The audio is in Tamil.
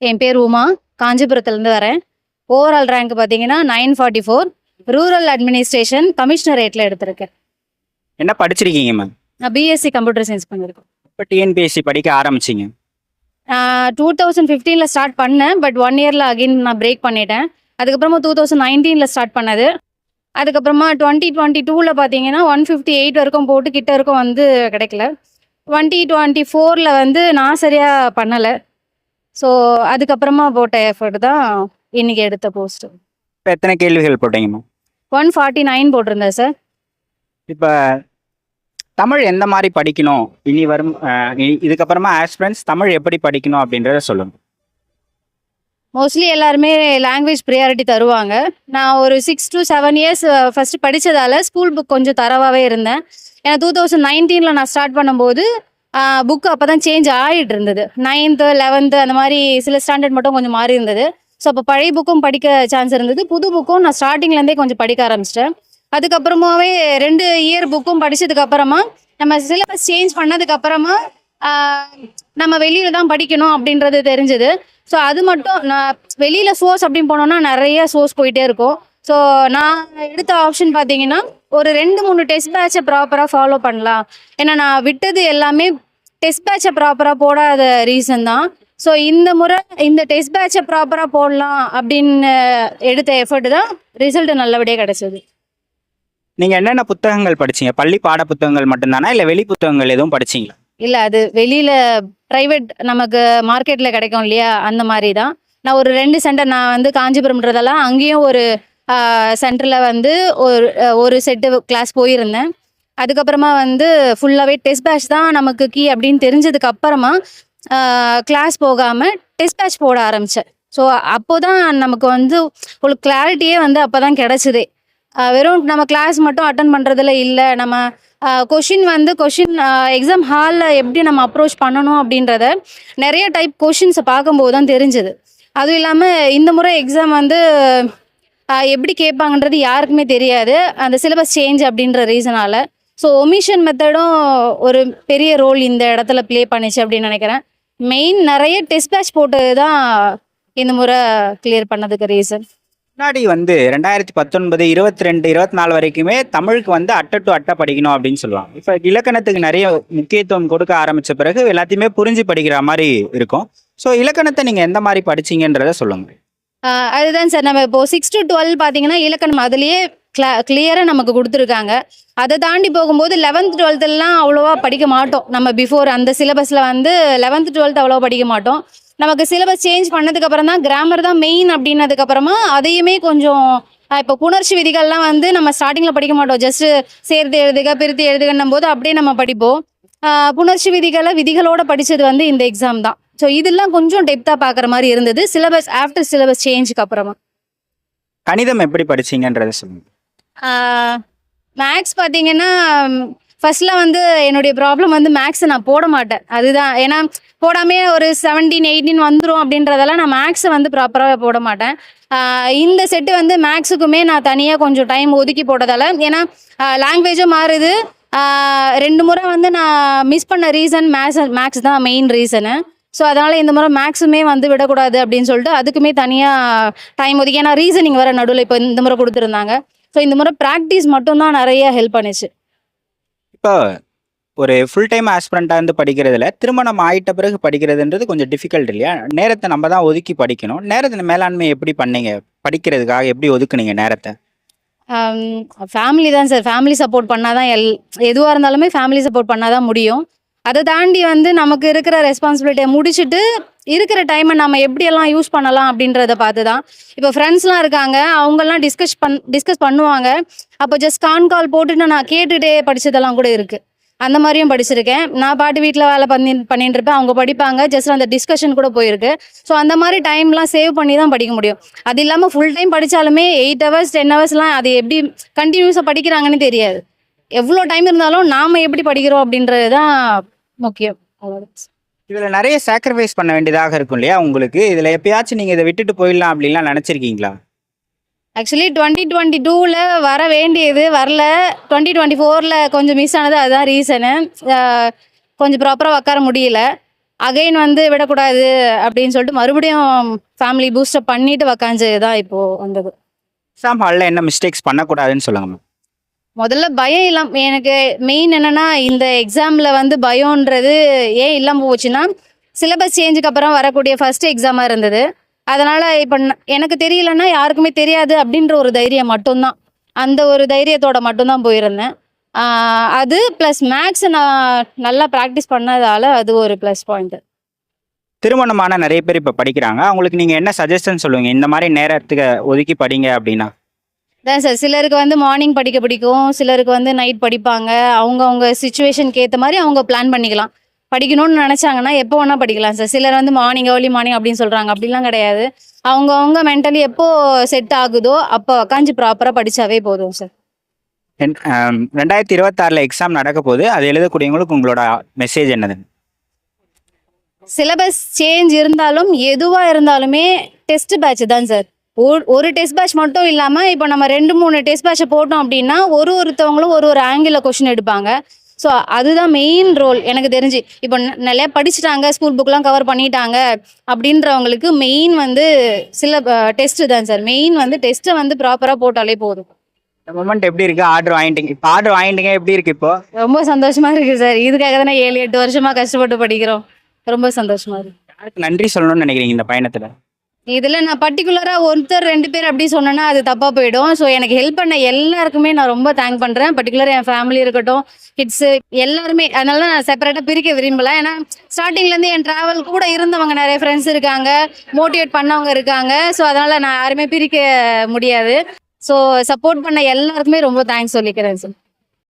என் பேர் உமா. காஞ்சிபுரத்துலேருந்து வரேன். ஓவரால் ரேங்க் பார்த்தீங்கன்னா 944. ரூரல் அட்மினிஸ்ட்ரேஷன் கமிஷனரேட்டில் எடுத்திருக்கேன். என்ன படிச்சிருக்கீங்க மேம்? நான் பிஎஸ்சி கம்ப்யூட்டர் சயின்ஸ் பண்ணியிருக்கேன். இப்போ டிஎன்பிஎஸ்சி படிக்க ஆரம்பிச்சிங்க? 2015 ஸ்டார்ட் பண்ணேன். பட் 1 இயரில் அகைன் நான் பிரேக் பண்ணிட்டேன். அதுக்கப்புறமா 2019 ஸ்டார்ட் பண்ணது. அதுக்கப்புறமா 2022 பார்த்தீங்கன்னா 158 வரைக்கும் போட்டு கிட்ட வரைக்கும் வந்து கிடைக்கல. 2024 வந்து நான் சரியாக பண்ணலை. ஸோ அதுக்கப்புறமா போட்ட எஃபர்ட் தான் இன்னைக்கு எடுத்த போஸ்ட். இப்போ எத்தனை கேள்விகள் போட்டீங்க மேம்? 149 போட்டிருந்தேன் சார். இப்போ தமிழ் எந்த மாதிரி படிக்கணும் இனி வரும் இதுக்கப்புறமா ஆஸ்பிரன்ஸ் தமிழ் எப்படி படிக்கணும் அப்படின்றத சொல்லுங்க. மோஸ்ட்லி எல்லாருமே லாங்குவேஜ் ப்ரியாரிட்டி தருவாங்க. நான் ஒரு 6 to 7 இயர்ஸ் ஃபஸ்ட்டு படித்ததால் ஸ்கூல் புக் கொஞ்சம் தரவாகவே இருந்தேன். ஏன்னா 2019 நான் ஸ்டார்ட் பண்ணும்போது புக்கு அப்போ தான் சேஞ்ச் ஆகிட்டு இருந்தது. 9th 11th அந்த மாதிரி சில ஸ்டாண்டர்ட் மட்டும் கொஞ்சம் மாறி இருந்தது. ஸோ அப்போ பழைய புக்கும் படிக்க சான்ஸ் இருந்தது. புது புக்கும் நான் ஸ்டார்டிங்லேருந்தே கொஞ்சம் படிக்க ஆரம்பிச்சிட்டேன். அதுக்கப்புறமாவே 2 இயர் புக்கும் படித்ததுக்கப்புறமா நம்ம சிலபஸ் சேஞ்ச் பண்ணதுக்கப்புறமா நம்ம வெளியில் தான் படிக்கணும் அப்படின்றது தெரிஞ்சுது. ஸோ அது மட்டும் நான் வெளியில் சோர்ஸ் அப்படின்னு போனோன்னா நிறைய சோர்ஸ் போயிட்டே இருக்கும். ஸோ நான் எடுத்த ஆப்ஷன் பார்த்தீங்கன்னா ஒரு 2-3 டெஸ்ட் பேட்சை ப்ராப்பராக ஃபாலோ பண்ணலாம். ஏன்னா நான் விட்டது எல்லாமே டெஸ்ட் பேட்சை ப்ராப்பராக போடாத ரீசன் தான். ஸோ இந்த முறை இந்த டெஸ்ட் பேட்சை ப்ராப்பராக போடலாம் அப்படின்னு எடுத்த எஃபர்ட் தான் ரிசல்ட் நல்லபடியாக கிடைச்சது. நீங்கள் என்னென்ன புத்தகங்கள் படிச்சீங்க? பள்ளி பாட புத்தகங்கள் மட்டும்தானா இல்லை வெளி புத்தகங்கள் எதுவும் படிச்சிங்களா? இல்லை, அது வெளியில் ப்ரைவேட் நமக்கு மார்க்கெட்டில் கிடைக்கும் இல்லையா, அந்த மாதிரி தான். நான் ஒரு 2 சென்டர் நான் வந்து காஞ்சிபுரம்ன்றதெல்லாம் அங்கேயும் ஒரு சென்டரில் வந்து ஒரு செட்டு கிளாஸ் போயிருந்தேன். அதுக்கப்புறமா வந்து ஃபுல்லாகவே டெஸ்ட் பேட்ச் தான் நமக்கு கீ அப்படின்னு தெரிஞ்சதுக்கு அப்புறமா கிளாஸ் போகாமல் டெஸ்ட் பேட்ச் போட ஆரம்பித்தேன். ஸோ அப்போ தான் நமக்கு வந்து ஒரு கிளாரிட்டியே வந்து அப்போ தான் கிடச்சிதே. வெறும் நம்ம கிளாஸ் மட்டும் அட்டன் பண்ணுறதுல இல்லை, நம்ம கொஷின் எக்ஸாம் ஹாலில் எப்படி நம்ம அப்ரோச் பண்ணணும் அப்படின்றத நிறைய டைப் கொஷின்ஸை பார்க்கும்போது தான் தெரிஞ்சுது. அதுவும் இல்லாமல் இந்த முறை எக்ஸாம் வந்து எப்படி கேட்பாங்கன்றது யாருக்குமே தெரியாது, அந்த சிலபஸ் சேஞ்ச் அப்படின்ற ரீசனால். ஸோ ஒமிஷன் மெத்தடும் ஒரு பெரிய ரோல் இந்த இடத்துல ப்ளே பண்ணிச்சு அப்படின்னு நினைக்கிறேன். மெயின் நிறைய டெஸ்ட் பேட்ச் போட்டு தான் இந்த முறை கிளியர் பண்ணதுக்கு ரீசன். முன்னாடி வந்து 2019, 22, 24 வரைக்குமே தமிழுக்கு வந்து அட்டை டு அட்டை படிக்கணும் அப்படின்னு சொல்லுவாங்க. இப்போ இலக்கணத்துக்கு நிறைய முக்கியத்துவம் கொடுக்க ஆரம்பித்த பிறகு எல்லாத்தையுமே புரிஞ்சு படிக்கிற மாதிரி இருக்கும். ஸோ இலக்கணத்தை நீங்கள் எந்த மாதிரி படிச்சிங்கன்றதை சொல்லுங்கள். அதுதான் சார், நம்ம இப்போ 6 to 12 பார்த்தீங்கன்னா இலக்கணம் அதுலேயே கிளியராக நமக்கு கொடுத்துருக்காங்க. அதை தாண்டி போகும்போது 11th 12th அவ்வளோவா படிக்க மாட்டோம். நம்ம பிஃபோர் அந்த சிலபஸில் வந்து 11th 12th அவ்வளோவா படிக்க மாட்டோம். நமக்கு சிலபஸ் சேஞ்ச் பண்ணதுக்கப்புறம் தான் கிராமர் தான் மெயின் அப்படின்னதுக்கப்புறமா அதையுமே கொஞ்சம் இப்போ புணர்ச்சி விதிகள்லாம் வந்து நம்ம ஸ்டார்டிங்கில் படிக்க மாட்டோம். ஜஸ்ட்டு சேர்த்து எழுதுக பிரித்து எழுதுகன்னும் போது அப்படியே நம்ம படிப்போம். புணர்ச்சி விதிகளோட படித்தது வந்து இந்த எக்ஸாம் தான். ஸோ இதெல்லாம் கொஞ்சம் டெப்த்தாக பார்க்குற மாதிரி இருந்தது சிலபஸ் ஆஃப்டர் சிலபஸ் சேஞ்சுக்கு அப்புறமா. கணிதம் எப்படி படிச்சிங்கன்றதை சொல்லுங்கள். மேக்ஸ் பார்த்தீங்கன்னா ஃபர்ஸ்ட்ல வந்து என்னுடைய ப்ராப்ளம் வந்து மேக்ஸை நான் போட மாட்டேன். அதுதான், ஏன்னா போடாமே ஒரு 17, 18 வந்துடும் அப்படின்றதெல்லாம் நான் மேக்ஸை வந்து ப்ராப்பராக போட மாட்டேன். இந்த செட்டு வந்து மேக்ஸுக்குமே நான் தனியாக கொஞ்சம் டைம் ஒதுக்கி போட்டதால், ஏன்னா லாங்குவேஜும் மாறுது. 2 முறை வந்து நான் மிஸ் பண்ண ரீசன் மேக்ஸ் தான் மெயின் ரீசனு. ஸோ அதனால் இந்த முறை மேக்ஸுமே வந்து விடக்கூடாது அப்படின்னு சொல்லிட்டு அதுக்குமே தனியாக டைம் ஒதுக்கி, ஏன்னா ரீசனிங் வர நடுவில் இப்போ இந்த முறை கொடுத்துருந்தாங்க. ஸோ இந்த முறை ப்ராக்டிஸ் மட்டும்தான் நிறைய ஹெல்ப் பண்ணிச்சு. இப்போ ஒரு ஃபுல் டைம் ஆஸ்பிரண்ட்டாக இருந்து படிக்கிறதுல திருமணம் ஆகிட்ட பிறகு படிக்கிறதுன்றது கொஞ்சம் டிஃபிகல்ட் இல்லையா? நேரத்தை நம்ம தான் ஒதுக்கி படிக்கணும். நேரத்தை மேலாண்மை எப்படி பண்ணீங்க? படிக்கிறதுக்காக எப்படி ஒதுக்குனீங்க நேரத்தை? ஃபேமிலி தான் சார். ஃபேமிலி சப்போர்ட் பண்ணால் தான் எதுவாக இருந்தாலுமே ஃபேமிலி சப்போர்ட் பண்ணால் தான் முடியும். அதை தாண்டி வந்து நமக்கு இருக்கிற ரெஸ்பான்சிபிலிட்டியை முடிச்சுட்டு இருக்கிற டைமை நம்ம எப்படியெல்லாம் யூஸ் பண்ணலாம் அப்படின்றத பார்த்து தான். இப்போ ஃப்ரெண்ட்ஸ்லாம் இருக்காங்க, அவங்கெல்லாம் டிஸ்கஸ் பண்ணுவாங்க. அப்போ ஜஸ்ட் கால் போட்டுட்டு நான் கேட்டுகிட்டே படித்ததெல்லாம் கூட இருக்குது. அந்த மாதிரியும் படிச்சிருக்கேன். நான் பாட்டு வீட்டில் வேலை பண்ணிட்டு இருப்பேன், அவங்க படிப்பாங்க, ஜஸ்ட் அந்த டிஸ்கஷன் கூட போயிருக்கு. ஸோ அந்த மாதிரி டைம்லாம் சேவ் பண்ணி தான் படிக்க முடியும். அது இல்லாமல் ஃபுல் டைம் படித்தாலுமே 8 hours 10 hours அது எப்படி கண்டினியூஸாக படிக்கிறாங்கன்னு தெரியாது. எவ்வளோ டைம் இருந்தாலும் நாம் எப்படி படிக்கிறோம் அப்படின்றது தான் முக்கியம். இதில் நிறைய சாக்ரிஃபைஸ் பண்ண வேண்டியதாக இருக்கும் இல்லையா உங்களுக்கு? இதில் எப்பயாச்சும் நீங்கள் இதை விட்டுட்டு போயிடலாம் அப்படின்லாம் நினச்சிருக்கீங்களா? ஆக்சுவலி 2022 வர வேண்டியது வரல. 2024 கொஞ்சம் மிஸ் ஆனது, அதுதான் ரீசனு. கொஞ்சம் ப்ராப்பராக உட்கார முடியல. அகைன் வந்து விடக்கூடாது அப்படின்னு சொல்லிட்டு மறுபடியும் ஃபேமிலி பூஸ்டப் பண்ணிட்டு உக்காஞ்சது தான் இப்போ வந்தது. எக்ஸாம் ஹாலில் என்ன மிஸ்டேக்ஸ் பண்ணக்கூடாதுன்னு சொல்லுங்க மேம். முதல்ல பயம் இல்லாம எனக்கு மெயின் என்னன்னா இந்த எக்ஸாம்ல வந்து பயம்ன்றது ஏன் இல்லாம போச்சுன்னா சிலபஸ் சேஞ்சுக்கு அப்புறம் வரக்கூடிய ஃபர்ஸ்ட் எக்ஸாமா இருந்தது. அதனால இப்போ எனக்கு தெரியலன்னா யாருக்குமே தெரியாது அப்படின்ற ஒரு தைரியம் மட்டும்தான், அந்த ஒரு தைரியத்தோட மட்டும்தான் போயிருந்தேன். அது ப்ளஸ் மேக்ஸ் நான் நல்லா ப்ராக்டிஸ் பண்ணதால அது ஒரு ப்ளஸ் பாயிண்ட். திருமணமான நிறைய பேர் இப்போ படிக்கிறாங்க, அவங்களுக்கு நீங்கள் என்ன சஜஷன் சொல்லுவீங்க இந்த மாதிரி நேரத்துக்கு ஒதுக்கி படிங்க அப்படின்னா? அதான் சார், சிலருக்கு வந்து மார்னிங் படிக்க பிடிக்கும், சிலருக்கு வந்து நைட் படிப்பாங்க. அவங்கவுங்க சுச்சுவேஷனுக்கு ஏற்ற மாதிரி அவங்க பிளான் பண்ணிக்கலாம். படிக்கணும்னு நினச்சாங்கன்னா எப்போ வேணால் படிக்கலாம் சார். சிலர் வந்து மார்னிங் ஏர்லி மார்னிங் அப்படின்னு சொல்கிறாங்க, அப்படிலாம் கிடையாது. அவங்கவுங்க மென்டலி எப்போ செட் ஆகுதோ அப்போ உக்காந்து ப்ராப்பராக படித்தாவே போதும் சார். 2026 எக்ஸாம் நடக்க போகுது, அது எழுதக்கூடியவங்களுக்கு உங்களோட மெசேஜ் என்னது? சிலபஸ் சேஞ்ச் இருந்தாலும் எதுவாக இருந்தாலுமே டெஸ்ட் பேட்ச் தான் சார். ஒரு டெஸ்ட் பேட்ச் மட்டும் இல்லாமல் இப்போ நம்ம 2-3 டெஸ்ட் பேட்சை போட்டோம் அப்படின்னா ஒருத்தவங்களும் ஒரு ஆங்கிளில் கொஷின் எடுப்பாங்க. ஸோ அதுதான் மெயின் ரோல் எனக்கு தெரிஞ்சு. இப்போ நிறையா படிச்சுட்டாங்க, ஸ்கூல் புக்கெலாம் கவர் பண்ணிட்டாங்க அப்படின்றவங்களுக்கு மெயின் வந்து டெஸ்ட்டு தான் சார். மெயின் வந்து டெஸ்ட்டை வந்து ப்ராப்பராக போட்டாலே போதும். இந்த மொமெண்ட் எப்படி இருக்கு? ஆர்டர் வாங்கிட்டீங்க, இப்போ ஆர்டர் வாங்கிட்டீங்க, எப்படி இருக்கு இப்போ? ரொம்ப சந்தோஷமா இருக்கு சார். இதுக்காக தானே 7-8 வருஷமா கஷ்டப்பட்டு படிக்கிறோம். ரொம்ப சந்தோஷமா இருக்கு. யாருக்கு நன்றி சொல்லணும்னு நினைக்கிறீங்க இந்த பயணத்தில்? இதில் நான் பர்டிகுலராக 1-2 பேர் அப்படி சொன்னேன்னா அது தப்பாக போயிடும். ஸோ எனக்கு ஹெல்ப் பண்ண எல்லாருக்குமே நான் ரொம்ப தேங்க் பண்ணுறேன். பர்டிகுலராக என் ஃபேமிலி இருக்கட்டும், கிட்ஸு எல்லாருமே. அதனால தான் நான் செப்பரேட்டாக பிரிக்க விரும்பலை. ஏன்னா ஸ்டார்டிங்லேருந்து என் ட்ராவல் கூட இருந்தவங்க நிறைய ஃப்ரெண்ட்ஸ் இருக்காங்க, மோட்டிவேட் பண்ணவங்க இருக்காங்க. ஸோ அதனால் நான் யாருமே பிரிக்க முடியாது. ஸோ சப்போர்ட் பண்ண எல்லாருக்குமே ரொம்ப தேங்க்ஸ் சொல்லிக்கிறேன் சார்.